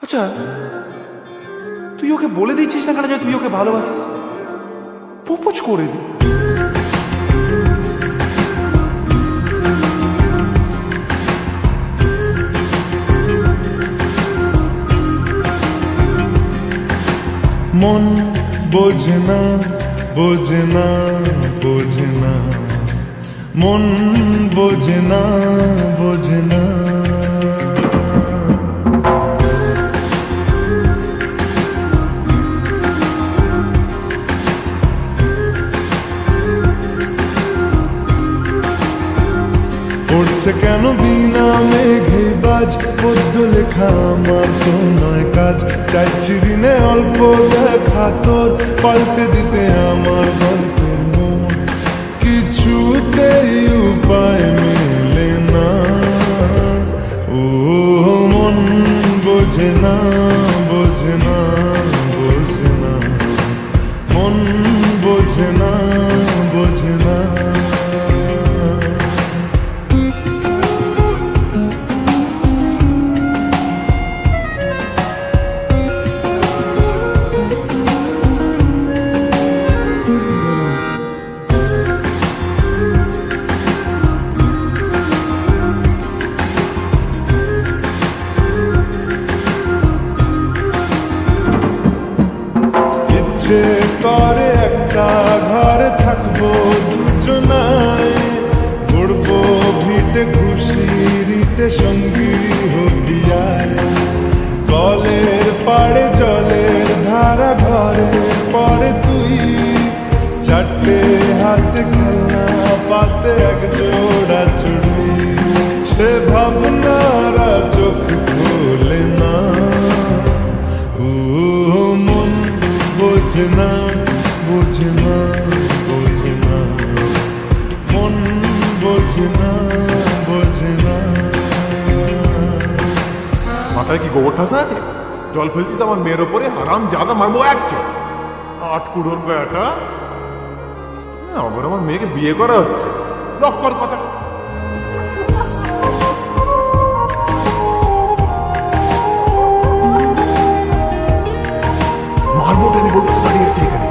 আচ্ছা, তুই ওকে বলে দিচ্ছিস না কেন যে তুই ওকে ভালোবাসিস? প্রপোজ করে দি। মন বোঝে না, বোঝে না, বোঝে না, মন বোঝে না, বোঝে না। পড়ছে কেন বিনা মেঘে বাজ, পদ্য লেখা আমার তো নয় কাজ। চাইছি দিনে অল্প দেখা তোর, পাল্টে দিতে আমার গল্পের মোড়। কিছুতেই উপায় মেলে না, ও মন বোঝে না, বোঝে না, বোঝে না, মন বোঝে না, বোঝে না। ইচ্ছে করে একটা ঘরে থাকবো দুজনায়, ঘুরবো ভিটে খুশিরিটে সঙ্গী হবিয়ায়। কলের পাড়ে জলের ধারা, ঘরে পরে তুই, চারটে হাতে খেলনা পাতে এক জোড়া চুড়ি। সে ভাবনারা চোখ খোলে না, ও মন বোঝে না, বোঝে না, বোঝে না, মন বোঝে না, বোঝে না। মাথায় কি গোবর ঠাসা আছে? জল ফেলছিস আমার মেয়ের ওপরে, হারাম জাদা, মারবো এক চোখ। আটকুড়োর বেটা, আবার আমার মেয়েকে বিয়ে করা হচ্ছে, লক্কর কথা। মারবো টেনে বলবো তো দাঁড়িয়ে আছে এখানে।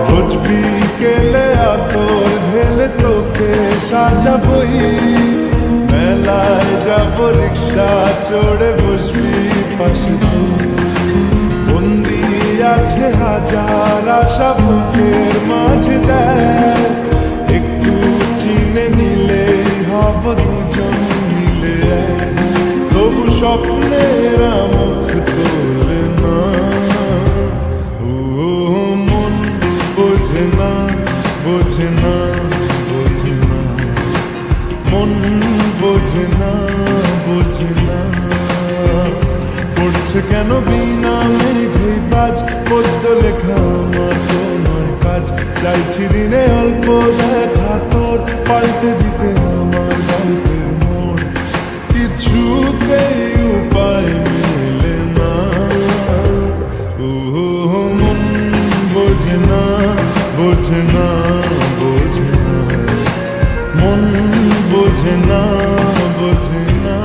রোজ বিকেলে আতর ঢেলে তোকে সাজাবই, মেলায় যাবো রিক্সা চড়ে বসবি পাশে তুই। বন্দি আছে হাজার আশা বুকের মাঝে, দেখ একটু চিনে নিলেই হব দুজন মিলে এক। তবু স্বপ্নের মুখ তোলে না, ও মন বোঝে না, বোঝে না, বোঝে না, মন বোঝে না, বোঝে না। পড়ছে কেন বিনা মেঘে বাজ, পদ্য লেখা আমার তো নয় কাজ। চাইছি দিনে অল্প দেখা তোর, পাল্টে দিতে আমার গল্পের মোড়। কিছুতেই উপায় মেলে না, ও মন বোঝে না, বোঝে না, বোঝে না, মন বোঝে না, বোঝে না।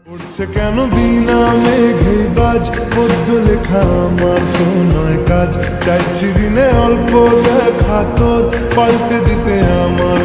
পড়ছে কেন বিনা মেঘে বাজ, পদ্য লেখা আমার তো নয় কাজ। চাইছি দিনে অল্প দেখা তোর, পাল্টে দিতে আমার